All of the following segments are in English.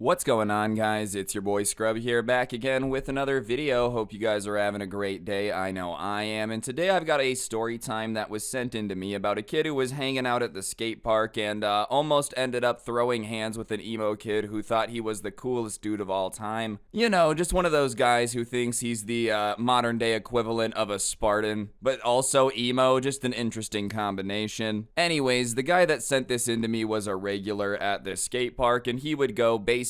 What's going on, guys? It's your boy Scrub here, back again with another video. Hope you guys are having a great day. I know I am. And today I've got a story time that was sent in to me about a kid who was hanging out at the skate park and almost ended up throwing hands with an emo kid who thought he was the coolest dude of all time. You know, just one of those guys who thinks he's the modern day equivalent of a Spartan, but also emo. Just an interesting combination. Anyways, the guy that sent this in to me was a regular at the skate park, and he would go basically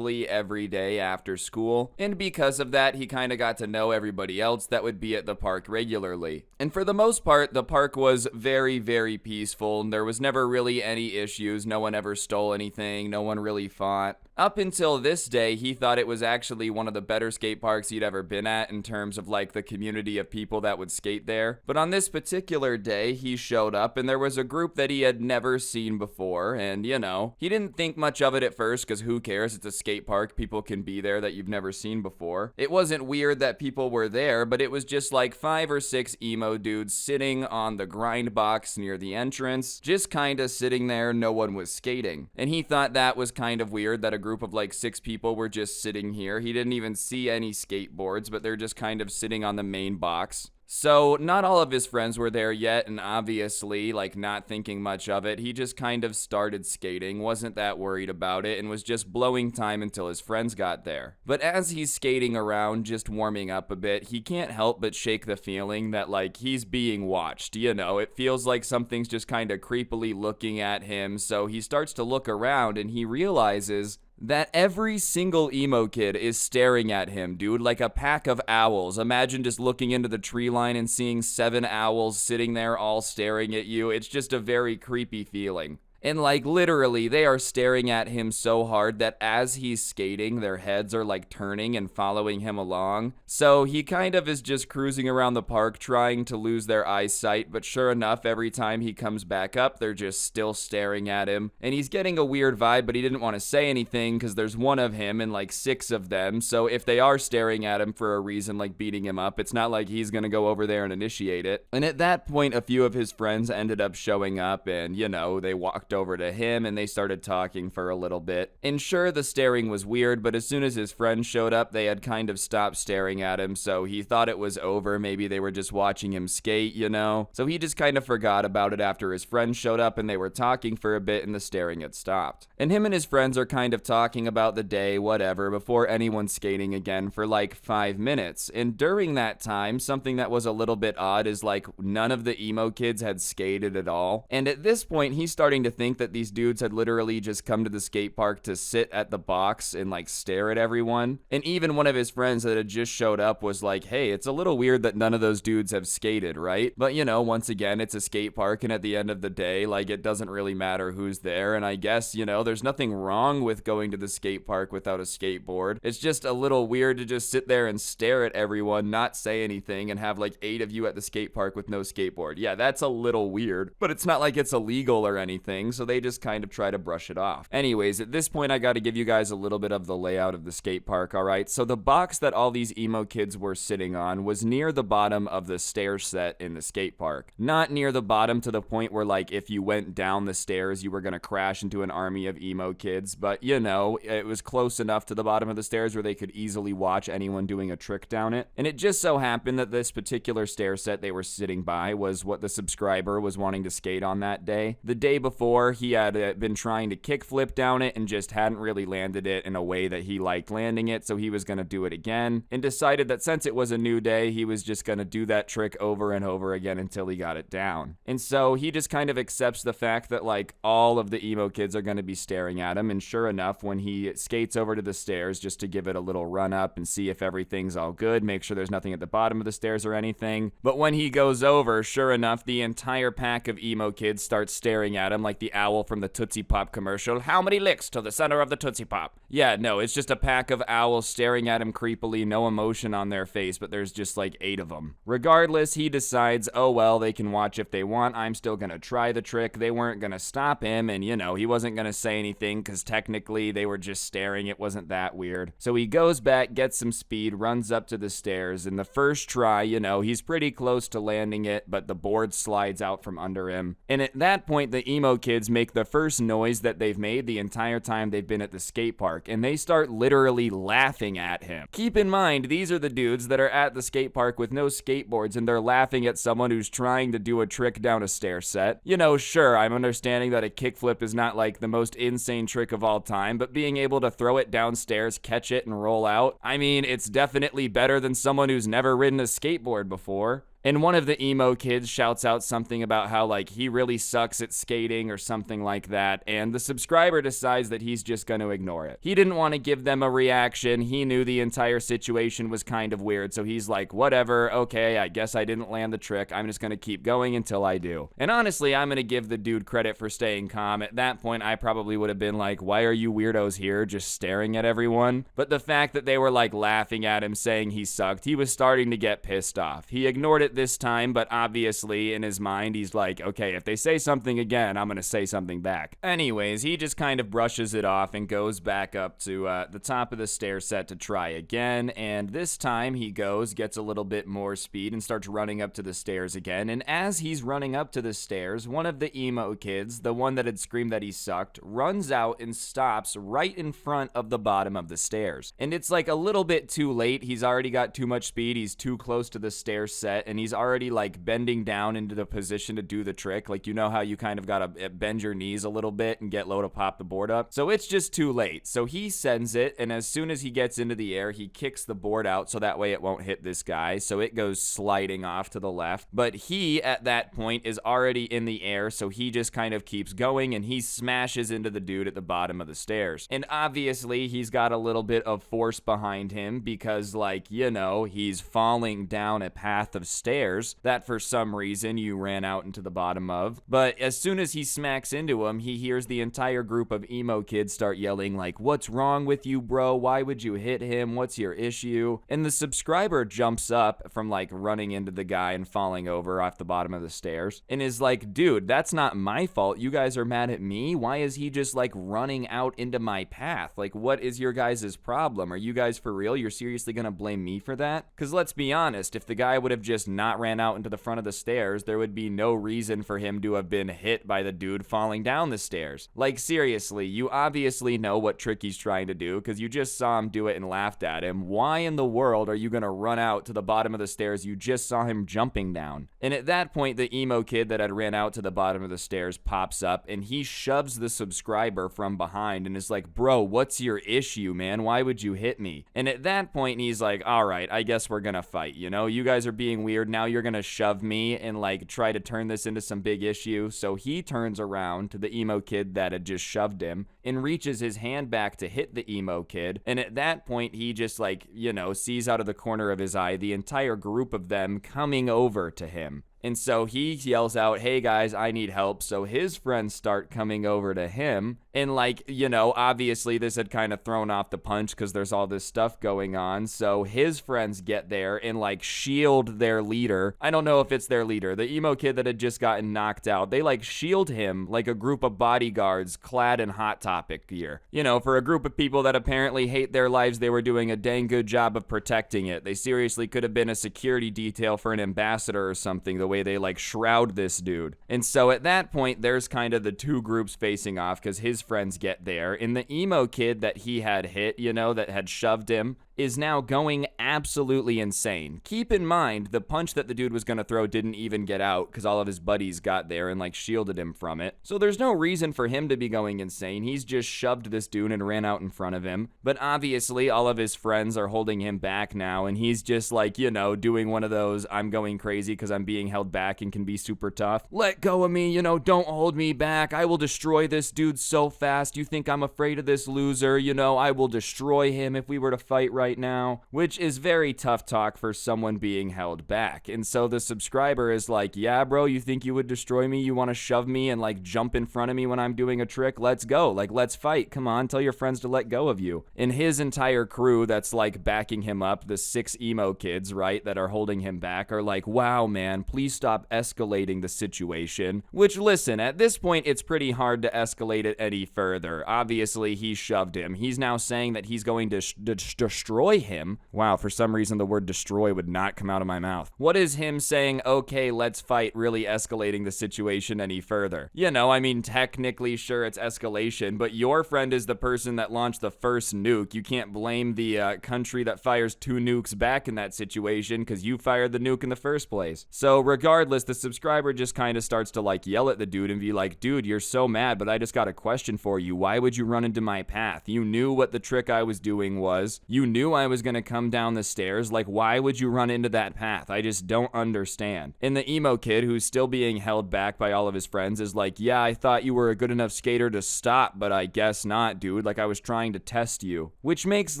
every day after school, and because of that he kind of got to know everybody else that would be at the park regularly. And for the most part, the park was very peaceful, and there was never really any issues. No one ever stole anything, no one really fought. Up until this day, he thought it was actually one of the better skate parks he'd ever been at in terms of like the community of people that would skate there. But on this particular day, he showed up and there was a group that he had never seen before, and you know, he didn't think much of it at first because who cares, it's a skate park, people can be there that you've never seen before. It wasn't weird that people were there, but it was just like 5 or 6 emo dudes sitting on the grind box near the entrance, just kinda sitting there, no one was skating. And he thought that was kind of weird that a group of like 6 people were just sitting here. He didn't even see any skateboards, but they're just kind of sitting on the main box. So not all of his friends were there yet, and obviously, like, not thinking much of it, he just kind of started skating, wasn't that worried about it, and was just blowing time until his friends got there. But as he's skating around, just warming up a bit, he can't help but shake the feeling that, like, he's being watched, you know? It feels like something's just kind of creepily looking at him, so he starts to look around, and he realizes that every single emo kid is staring at him, dude, like a pack of owls. Imagine just looking into the tree line and seeing 7 owls sitting there all staring at you. It's just a very creepy feeling. And like literally, they are staring at him so hard that as he's skating, their heads are like turning and following him along. So he kind of is just cruising around the park trying to lose their eyesight, but sure enough, every time he comes back up, they're just still staring at him. And he's getting a weird vibe, but he didn't want to say anything because there's one of him and like 6 of them. So if they are staring at him for a reason, like beating him up, it's not like he's gonna go over there and initiate it. And at that point, a few of his friends ended up showing up and, you know, they walked over to him and they started talking for a little bit. And sure, the staring was weird, but as soon as his friends showed up, they had kind of stopped staring at him, so he thought it was over. Maybe they were just watching him skate, you know? So he just kind of forgot about it after his friends showed up and they were talking for a bit and the staring had stopped. And him and his friends are kind of talking about the day, whatever, before anyone's skating again for like 5 minutes. And during that time, something that was a little bit odd is like none of the emo kids had skated at all. And at this point, he's starting to think that these dudes had literally just come to the skate park to sit at the box and like stare at everyone. And even one of his friends that had just showed up was like, hey, it's a little weird that none of those dudes have skated, right? But you know, once again, it's a skate park, and at the end of the day, like, it doesn't really matter who's there. And I guess, you know, there's nothing wrong with going to the skate park without a skateboard. It's just a little weird to just sit there and stare at everyone, not say anything, and have like 8 of you at the skate park with no skateboard. Yeah, that's a little weird, but it's not like it's illegal or anything, so they just kind of try to brush it off. Anyways, at this point, I got to give you guys a little bit of the layout of the skate park, alright? So the box that all these emo kids were sitting on was near the bottom of the stair set in the skate park. Not near the bottom to the point where, like, if you went down the stairs, you were gonna crash into an army of emo kids, but, you know, it was close enough to the bottom of the stairs where they could easily watch anyone doing a trick down it. And it just so happened that this particular stair set they were sitting by was what the subscriber was wanting to skate on that day. The day before, he had been trying to kickflip down it and just hadn't really landed it in a way that he liked landing it, so he was going to do it again, and decided that since it was a new day, he was just going to do that trick over and over again until he got it down. And so he just kind of accepts the fact that like all of the emo kids are going to be staring at him, and sure enough, when he skates over to the stairs just to give it a little run up and see if everything's all good, make sure there's nothing at the bottom of the stairs or anything, but when he goes over, sure enough, the entire pack of emo kids starts staring at him like the owl from the Tootsie Pop commercial. How many licks to the center of the Tootsie Pop? Yeah, no, it's just a pack of owls staring at him creepily, no emotion on their face, but there's just like 8 of them. Regardless, he decides, oh well, they can watch if they want, I'm still gonna try the trick. They weren't gonna stop him, and you know, he wasn't gonna say anything because technically they were just staring, it wasn't that weird. So he goes back, gets some speed, runs up to the stairs, and the first try, you know, he's pretty close to landing it, but the board slides out from under him. And at that point, the emo kid kids make the first noise that they've made the entire time they've been at the skate park, and they start literally laughing at him. Keep in mind, these are the dudes that are at the skate park with no skateboards, and they're laughing at someone who's trying to do a trick down a stair set. You know, sure, I'm understanding that a kickflip is not like the most insane trick of all time, but being able to throw it downstairs, catch it, and roll out, I mean, it's definitely better than someone who's never ridden a skateboard before. And one of the emo kids shouts out something about how, like, he really sucks at skating or something like that, and the subscriber decides that he's just going to ignore it. He didn't want to give them a reaction. He knew the entire situation was kind of weird, so he's like, whatever, okay, I guess I didn't land the trick. I'm just going to keep going until I do. And honestly, I'm going to give the dude credit for staying calm. At that point, I probably would have been like, why are you weirdos here just staring at everyone? But the fact that they were, like, laughing at him saying he sucked, he was starting to get pissed off. He ignored it this time, but obviously in his mind he's like, okay, if they say something again, I'm gonna say something back. Anyways, he just kind of brushes it off and goes back up to the top of the stair set to try again, and this time he gets a little bit more speed and starts running up to the stairs again, and as he's running up to the stairs, one of the emo kids, the one that had screamed that he sucked, runs out and stops right in front of the bottom of the stairs. And it's like a little bit too late. He's already got too much speed. He's too close to the stair set, and he's already like bending down into the position to do the trick. Like, you know how you kind of gotta bend your knees a little bit and get low to pop the board up? So it's just too late. So he sends it, and as soon as he gets into the air, he kicks the board out so that way it won't hit this guy. So it goes sliding off to the left. But he, at that point, is already in the air, so he just kind of keeps going, and he smashes into the dude at the bottom of the stairs. And obviously, he's got a little bit of force behind him because, like, you know, he's falling down a path of stairs that for some reason you ran out into the bottom of. But as soon as he smacks into him, he hears the entire group of emo kids start yelling like, what's wrong with you, bro? Why would you hit him? What's your issue? And the subscriber jumps up from like running into the guy and falling over off the bottom of the stairs and is like, dude, that's not my fault. You guys are mad at me. Why is he just like running out into my path? Like, what is your guys' problem? Are you guys for real? You're seriously gonna blame me for that? Because let's be honest, if the guy would have just not ran out into the front of the stairs, there would be no reason for him to have been hit by the dude falling down the stairs. Like, seriously, you obviously know what trick he's trying to do because you just saw him do it and laughed at him. Why in the world are you gonna run out to the bottom of the stairs you just saw him jumping down? And at that point, the emo kid that had ran out to the bottom of the stairs pops up and he shoves the subscriber from behind and is like, bro, what's your issue, man? Why would you hit me? And at that point, he's like, all right, I guess we're gonna fight, you know? You guys are being weird. Now you're gonna shove me and like try to turn this into some big issue. So he turns around to the emo kid that had just shoved him and reaches his hand back to hit the emo kid. And at that point, he just like, you know, sees out of the corner of his eye the entire group of them coming over to him. And so he yells out, hey guys, I need help. So his friends start coming over to him. And like, you know, obviously this had kind of thrown off the punch because there's all this stuff going on. So his friends get there and like shield their leader. I don't know if it's their leader, the emo kid that had just gotten knocked out. They like shield him like a group of bodyguards clad in Hot Topic gear. You know, for a group of people that apparently hate their lives, they were doing a dang good job of protecting it. They seriously could have been a security detail for an ambassador or something, the way they like shroud this dude. And so at that point, there's kind of the two groups facing off because his friends get there, and the emo kid that he had hit, you know, that had shoved him, is now going absolutely insane. Keep in mind, the punch that the dude was gonna throw didn't even get out because all of his buddies got there and like shielded him from it. So there's no reason for him to be going insane. He's just shoved this dude and ran out in front of him. But obviously all of his friends are holding him back now, and he's just like, you know, doing one of those I'm going crazy because I'm being held back and can be super tough. Let go of me, you know, don't hold me back. I will destroy this dude so fast. You think I'm afraid of this loser? You know, I will destroy him if we were to fight right now, which is very tough talk for someone being held back. And so the subscriber is like, yeah, bro, you think you would destroy me? You want to shove me and like jump in front of me when I'm doing a trick? Let's go. Like, let's fight. Come on, tell your friends to let go of you. And his entire crew that's like backing him up, the 6 emo kids, right, that are holding him back, are like, wow, man, please stop escalating the situation. Which, listen, at this point, it's pretty hard to escalate it any further. Obviously, he shoved him. He's now saying that he's going to destroy destroy him. Wow, for some reason the word destroy would not come out of my mouth. What is him saying, okay, let's fight, really escalating the situation any further? You know, I mean, technically, sure, it's escalation, but your friend is the person that launched the first nuke. You can't blame the country that fires 2 nukes back in that situation because you fired the nuke in the first place. So regardless, the subscriber just kind of starts to like yell at the dude and be like, dude, you're so mad, but I just got a question for you. Why would you run into my path? You knew what the trick I was doing was. You knew I was going to come down the stairs. Like, why would you run into that path? I just don't understand. And the emo kid, who's still being held back by all of his friends, is like, yeah, I thought you were a good enough skater to stop, but I guess not, dude. Like, I was trying to test you. Which makes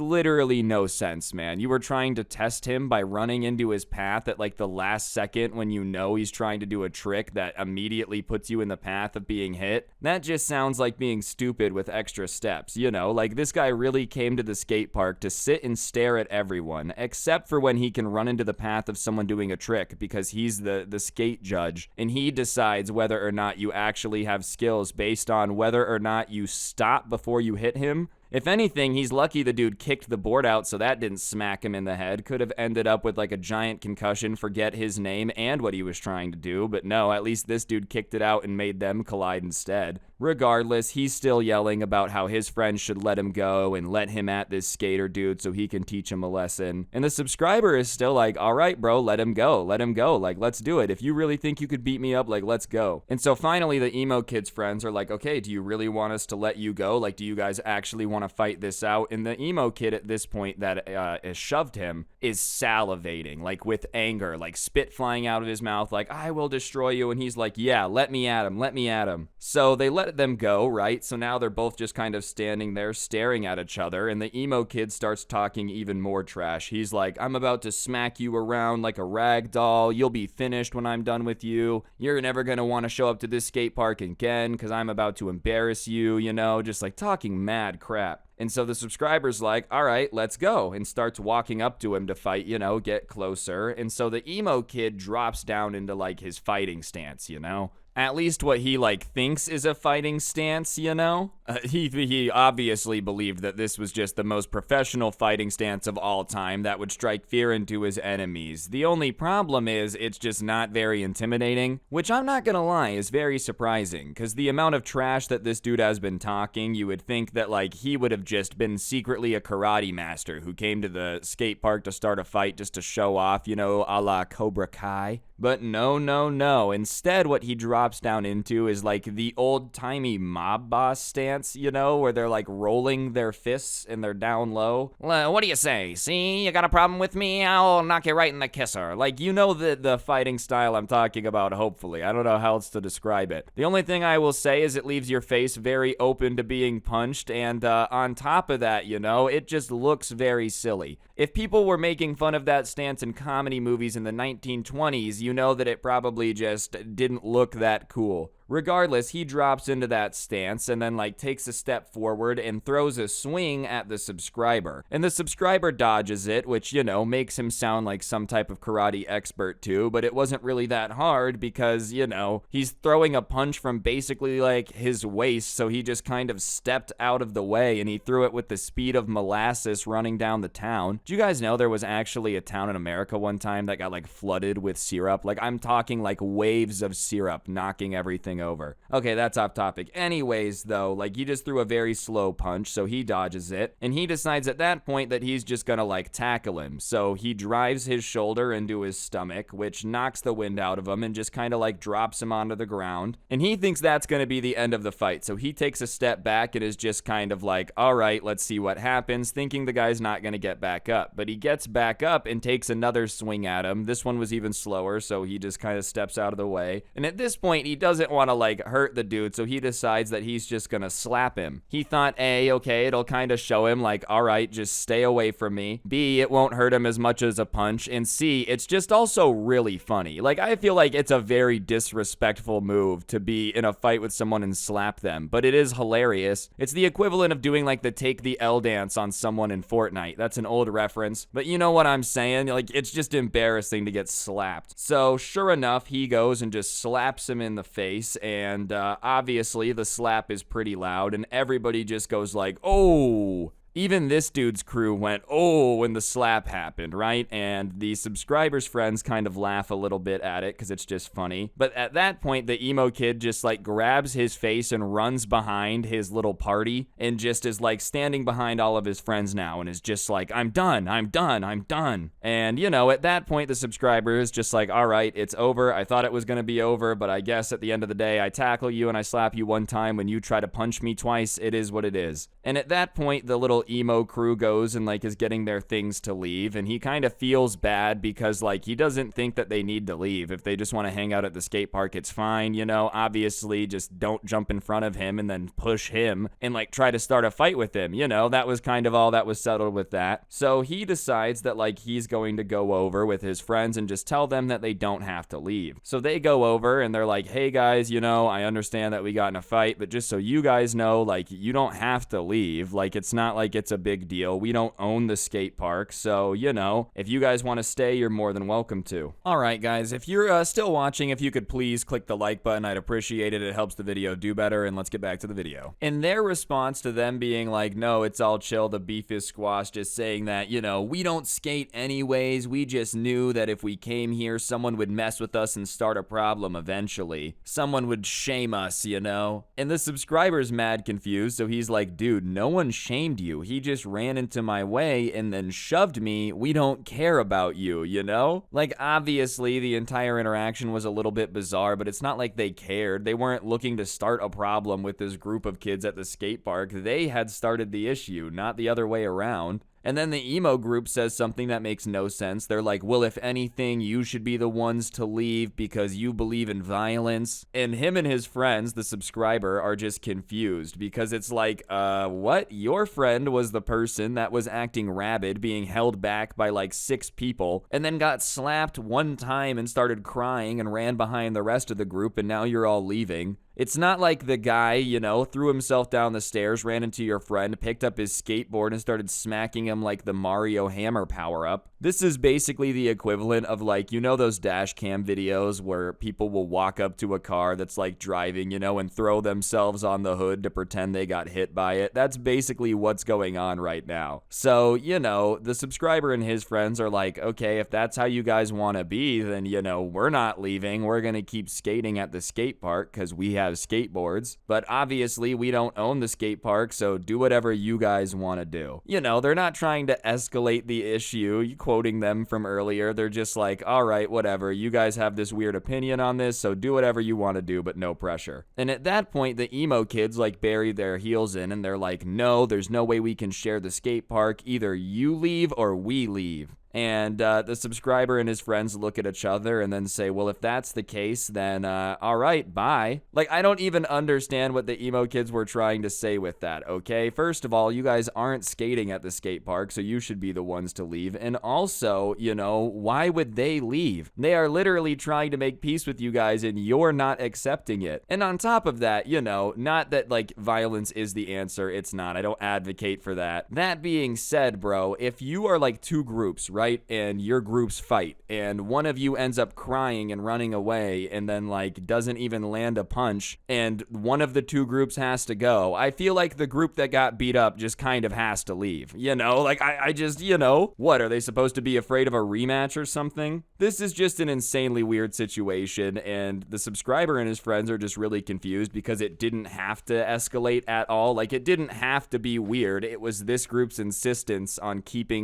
literally no sense, man. You were trying to test him by running into his path at like the last second when you know he's trying to do a trick that immediately puts you in the path of being hit. That just sounds like being stupid with extra steps, you know? Like, this guy really came to the skate park to sit and stare at everyone, except for when he can run into the path of someone doing a trick, because he's the skate judge, and he decides whether or not you actually have skills based on whether or not you stop before you hit him. If anything, he's lucky the dude kicked the board out so that didn't smack him in the head. Could have ended up with like a giant concussion, forget his name and what he was trying to do, but no, at least this dude kicked it out and made them collide instead. Regardless, he's still yelling about how his friends should let him go and let him at this skater dude so he can teach him a lesson. And the subscriber is still like, all right, bro, let him go, like, let's do it. If you really think you could beat me up, like, let's go. And so finally, the emo kid's friends are like, okay, do you really want us to let you go? Like, do you guys actually want to fight this out? And the emo kid at this point that has shoved him is salivating, like with anger, like spit flying out of his mouth, like, I will destroy you. And he's like, yeah, let me at him. So they let them go, right? So now they're both just kind of standing there staring at each other, and the emo kid starts talking even more trash. He's like, I'm about to smack you around like a rag doll. You'll be finished when I'm done with you. You're never gonna want to show up to this skate park again because I'm about to embarrass you, you know, just like talking mad crap. And so the subscriber's like, all right, let's go, and starts walking up to him to fight, you know, get closer. And so the emo kid drops down into like his fighting stance, you know? At least what he like thinks is a fighting stance, you know? He obviously believed that this was just the most professional fighting stance of all time that would strike fear into his enemies. The only problem is it's just not very intimidating, which I'm not gonna lie is very surprising, because the amount of trash that this dude has been talking, you would think that like he would have just been secretly a karate master who came to the skate park to start a fight just to show off, you know, a la Cobra Kai. But no. Instead, what he drops down into is like the old-timey mob boss stance, you know, where they're like rolling their fists and they're down low. Well, what do you say? See, you got a problem with me? I'll knock you right in the kisser. Like, you know the fighting style I'm talking about, hopefully. I don't know how else to describe it. The only thing I will say is it leaves your face very open to being punched, and on top of that, you know, it just looks very silly. If people were making fun of that stance in comedy movies in the 1920s, you know that it probably just didn't look that cool. Regardless, he drops into that stance and then like takes a step forward and throws a swing at the subscriber. And the subscriber dodges it, which, you know, makes him sound like some type of karate expert too, but it wasn't really that hard because, you know, he's throwing a punch from basically like his waist, so he just kind of stepped out of the way and he threw it with the speed of molasses running down the town. Do you guys know there was actually a town in America one time that got like flooded with syrup? Like, I'm talking like waves of syrup knocking everything over. Okay, that's off topic. Anyways, though, like, he just threw a very slow punch, so he dodges it, and he decides at that point that he's just gonna like tackle him. So he drives his shoulder into his stomach, which knocks the wind out of him and just kind of like drops him onto the ground. And he thinks that's gonna be the end of the fight, so he takes a step back and is just kind of like, all right, let's see what happens, thinking the guy's not gonna get back up. But he gets back up and takes another swing at him. This one was even slower, so he just kind of steps out of the way. And at this point, he doesn't want to like hurt the dude, so he decides that he's just gonna slap him. He thought, A, okay, it'll kind of show him like, all right, just stay away from me. B, it won't hurt him as much as a punch. And C, it's just also really funny. Like, I feel like it's a very disrespectful move to be in a fight with someone and slap them, but it is hilarious. It's the equivalent of doing like the take the L dance on someone in Fortnite. That's an old reference, but you know what I'm saying? Like, it's just embarrassing to get slapped. So sure enough, he goes and just slaps him in the face, and obviously the slap is pretty loud, and everybody just goes like, oh. Even this dude's crew went, oh, when the slap happened, right? And the subscribers' friends kind of laugh a little bit at it because it's just funny. But at that point, the emo kid just like grabs his face and runs behind his little party and just is like standing behind all of his friends now and is just like, I'm done, I'm done, I'm done. And, you know, at that point, the subscriber is just like, all right, it's over. I thought it was going to be over, but I guess at the end of the day, I tackle you and I slap you one time when you try to punch me twice. It is what it is. And at that point, the little emo crew goes and like is getting their things to leave, and he kind of feels bad because like he doesn't think that they need to leave. If they just want to hang out at the skate park, it's fine, you know. Obviously, just don't jump in front of him and then push him and like try to start a fight with him, you know. That was kind of all that was settled with that. So he decides that like he's going to go over with his friends and just tell them that they don't have to leave. So they go over and they're like, hey guys, you know, I understand that we got in a fight, but just so you guys know, like, you don't have to leave. Like, it's not like it's a big deal. We don't own the skate park, so, you know, if you guys want to stay, you're more than welcome to. Alright guys, if you're still watching, if you could please click the like button, I'd appreciate it. It helps the video do better, and let's get back to the video. In their response to them being like, no, it's all chill, the beef is squashed, just saying that, you know, we don't skate anyways, we just knew that if we came here, someone would mess with us and start a problem eventually. Someone would shame us, you know? And the subscriber's mad confused, so he's like, dude, no one shamed you. He just ran into my way and then shoved me. We don't care about you, you know? Like, obviously, the entire interaction was a little bit bizarre, but it's not like they cared. They weren't looking to start a problem with this group of kids at the skate park. They had started the issue, not the other way around. And then the emo group says something that makes no sense. They're like, well, if anything, you should be the ones to leave because you believe in violence. And him and his friends, the subscriber, are just confused because it's like, what? Your friend was the person that was acting rabid, being held back by like 6 people, and then got slapped one time and started crying and ran behind the rest of the group, and now you're all leaving. It's not like the guy, you know, threw himself down the stairs, ran into your friend, picked up his skateboard, and started smacking him like the Mario hammer power-up. This is basically the equivalent of, like, you know those dash cam videos where people will walk up to a car that's, like, driving, you know, and throw themselves on the hood to pretend they got hit by it? That's basically what's going on right now. So, you know, the subscriber and his friends are like, okay, if that's how you guys want to be, then, you know, we're not leaving. We're going to keep skating at the skate park because we have skateboards, but obviously we don't own the skate park, so do whatever you guys want to do. You know, they're not trying to escalate the issue, quoting them from earlier. They're just like, all right, whatever, you guys have this weird opinion on this, so do whatever you want to do, but no pressure. And at that point, the emo kids like bury their heels in and they're like, no, there's no way we can share the skate park. Either you leave or we leave. And the subscriber and his friends look at each other and then say, well, if that's the case, then all right, bye. Like, I don't even understand what the emo kids were trying to say with that, okay? First of all, you guys aren't skating at the skate park, so you should be the ones to leave. And also, you know, why would they leave? They are literally trying to make peace with you guys and you're not accepting it. And on top of that, you know, not that like violence is the answer, it's not. I don't advocate for that. That being said, bro, if you are like 2 groups, right? And your groups fight, and one of you ends up crying and running away, and then like doesn't even land a punch, and one of the 2 groups has to go. I feel like the group that got beat up just kind of has to leave, you know? Like, I just, you know, what, are they supposed to be afraid of a rematch or something? This is just an insanely weird situation, and the subscriber and his friends are just really confused because it didn't have to escalate at all. Like, it didn't have to be weird. It was this group's insistence on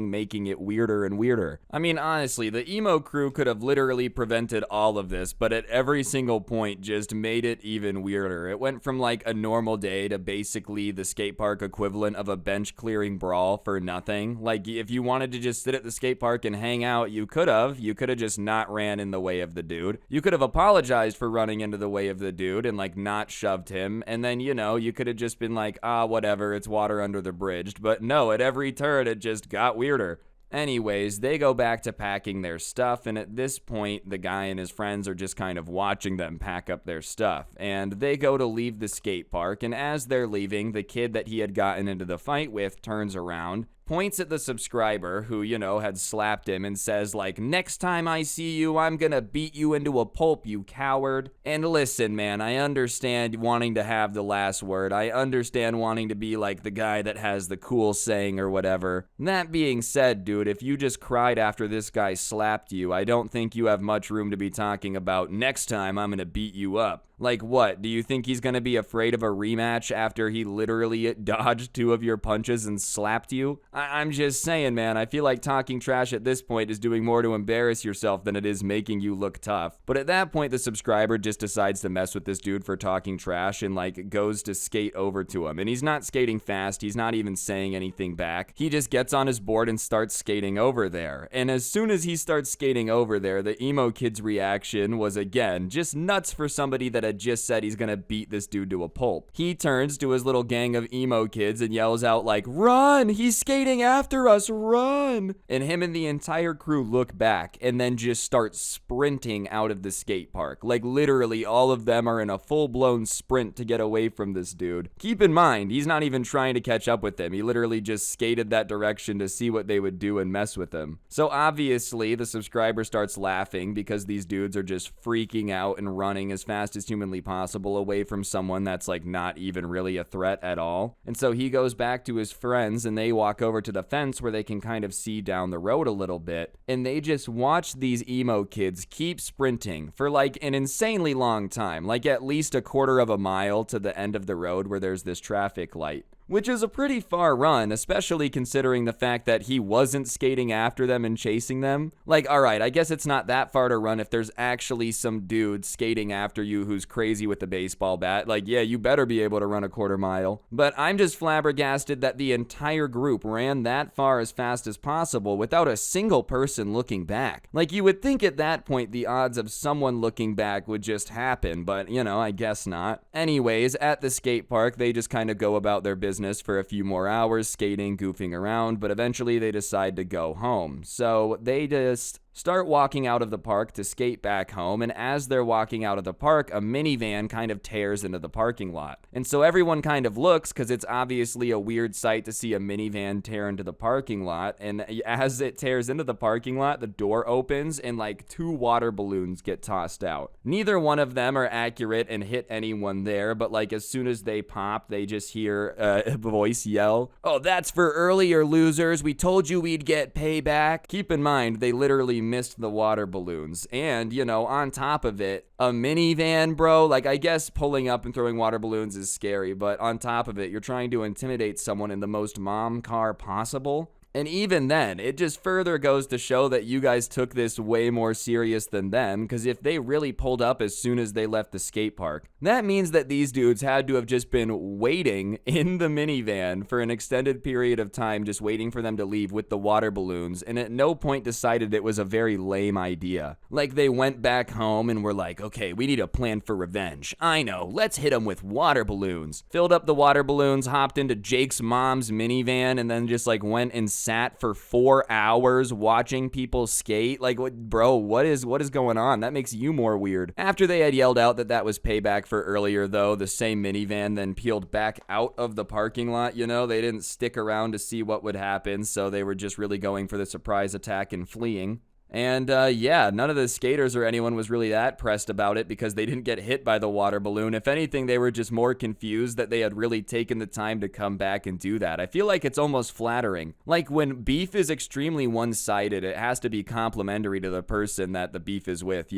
making it weirder and weirder. I mean, honestly, the emo crew could have literally prevented all of this, but at every single point just made it even weirder. It went from like a normal day to basically the skate park equivalent of a bench clearing brawl for nothing. Like, if you wanted to just sit at the skate park and hang out, you could have. You could have just not ran in the way of the dude. You could have apologized for running into the way of the dude and like not shoved him. And then, you know, you could have just been like, whatever, it's water under the bridge. But no, at every turn, it just got weirder. Anyways, they go back to packing their stuff, and at this point, the guy and his friends are just kind of watching them pack up their stuff. And they go to leave the skate park, and as they're leaving, the kid that he had gotten into the fight with turns around, points at the subscriber who, had slapped him and says, like, next time I see you, I'm gonna beat you into a pulp, you coward. And listen, man, I understand wanting to have the last word. I understand wanting to be like the guy that has the cool saying or whatever. That being said, dude, if you just cried after this guy slapped you, I don't think you have much room to be talking about next time I'm gonna beat you up. Like what? Do you think he's gonna be afraid of a rematch after he literally dodged 2 of your punches and slapped you? I'm just saying, man, I feel like talking trash at this point is doing more to embarrass yourself than it is making you look tough. But at that point, the subscriber just decides to mess with this dude for talking trash and like goes to skate over to him. And he's not skating fast, he's not even saying anything back. He just gets on his board and starts skating over there. And as soon as he starts skating over there, the emo kid's reaction was again just nuts for somebody that had just said he's gonna beat this dude to a pulp. He turns to his little gang of emo kids and yells out like, "Run! He's skating after us, run!" And him and the entire crew look back and then just start sprinting out of the skate park. Like literally all of them are in a full-blown sprint to get away from this dude. Keep in mind, he's not even trying to catch up with them. He literally just skated that direction to see what they would do and mess with him. So obviously the subscriber starts laughing because these dudes are just freaking out and running as fast as humanly possible away from someone that's like not even really a threat at all. And so he goes back to his friends and they walk over to the fence where they can kind of see down the road a little bit, and they just watch these emo kids keep sprinting for like an insanely long time, like at least a quarter of a mile to the end of the road where there's this traffic light. Which is a pretty far run, especially considering the fact that he wasn't skating after them and chasing them. Like, alright, I guess it's not that far to run if there's actually some dude skating after you who's crazy with the baseball bat. Like, yeah, you better be able to run a quarter mile. But I'm just flabbergasted that the entire group ran that far as fast as possible without a single person looking back. Like, you would think at that point the odds of someone looking back would just happen, but, I guess not. Anyways, at the skate park, they just kind of go about their business for a few more hours, skating, goofing around, but eventually they decide to go home. So they just start walking out of the park to skate back home, and as they're walking out of the park, a minivan kind of tears into the parking lot. And so everyone kind of looks, because it's obviously a weird sight to see a minivan tear into the parking lot, and as it tears into the parking lot, the door opens, and like 2 water balloons get tossed out. Neither one of them are accurate and hit anyone there, but like as soon as they pop, they just hear a voice yell, "Oh, that's for earlier, losers, we told you we'd get payback." Keep in mind, they literally missed the water balloons. And, on top of it, a minivan, bro, like I guess pulling up and throwing water balloons is scary, but on top of it, you're trying to intimidate someone in the most mom car possible. And even then, it just further goes to show that you guys took this way more serious than them, because if they really pulled up as soon as they left the skate park, that means that these dudes had to have just been waiting in the minivan for an extended period of time, just waiting for them to leave with the water balloons, and at no point decided it was a very lame idea. Like they went back home and were like, okay, we need a plan for revenge. I know, let's hit them with water balloons. Filled up the water balloons, hopped into Jake's mom's minivan, and then just like went and sat for 4 hours watching people skate. Like, what is going on? That makes you more weird. After they had yelled out that that was payback for earlier, though, the same minivan then peeled back out of the parking lot. They didn't stick around to see what would happen, so they were just really going for the surprise attack and fleeing. And yeah, none of the skaters or anyone was really that pressed about it because they didn't get hit by the water balloon. If anything, they were just more confused that they had really taken the time to come back and do that. I feel like it's almost flattering. Like when beef is extremely one-sided, it has to be complimentary to the person that the beef is with,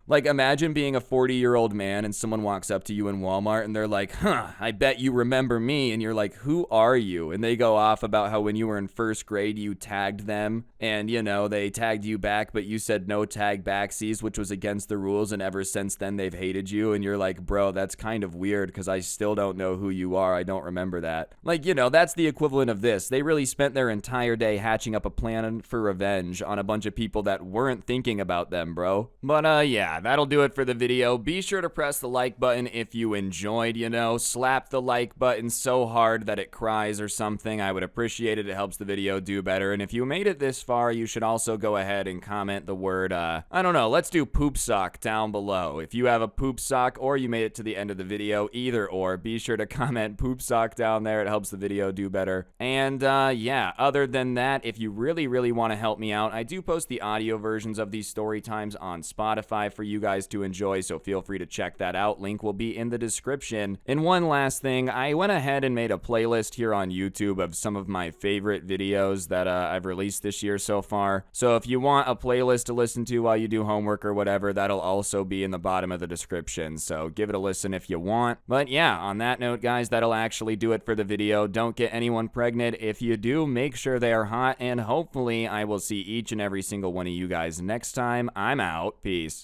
Like imagine being a 40-year-old man and someone walks up to you in Walmart and they're like, I bet you remember me. And you're like, who are you? And they go off about how when you were in first grade, you tagged them and, they tagged you back, but you said no tag backsies, which was against the rules, and ever since then they've hated you. And you're like, bro, that's kind of weird because I still don't know who you are. I don't remember that. Like, that's the equivalent of this. They really spent their entire day hatching up a plan for revenge on a bunch of people that weren't thinking about them, bro. But yeah, that'll do it for the video. Be sure to press the like button if you enjoyed, slap the like button so hard that it cries or something. I would appreciate it. It helps the video do better. And if you made it this far, you should also go ahead and comment the word, I don't know, let's do poop sock down below. If you have a poop sock or you made it to the end of the video, either or, be sure to comment poop sock down there. It helps the video do better. And yeah, other than that, if you really want to help me out, I do post the audio versions of these story times on Spotify for you guys to enjoy, so feel free to check that out. Link will be in the description. And one last thing, I went ahead and made a playlist here on YouTube of some of my favorite videos that I've released this year so far. So if you want a playlist to listen to while you do homework or whatever, that'll also be in the bottom of the description, so give it a listen if you want. But yeah, on that note, guys, that'll actually do it for the video. Don't get anyone pregnant. If you do, make sure they are hot, and hopefully I will see each and every single one of you guys next time. I'm out. Peace.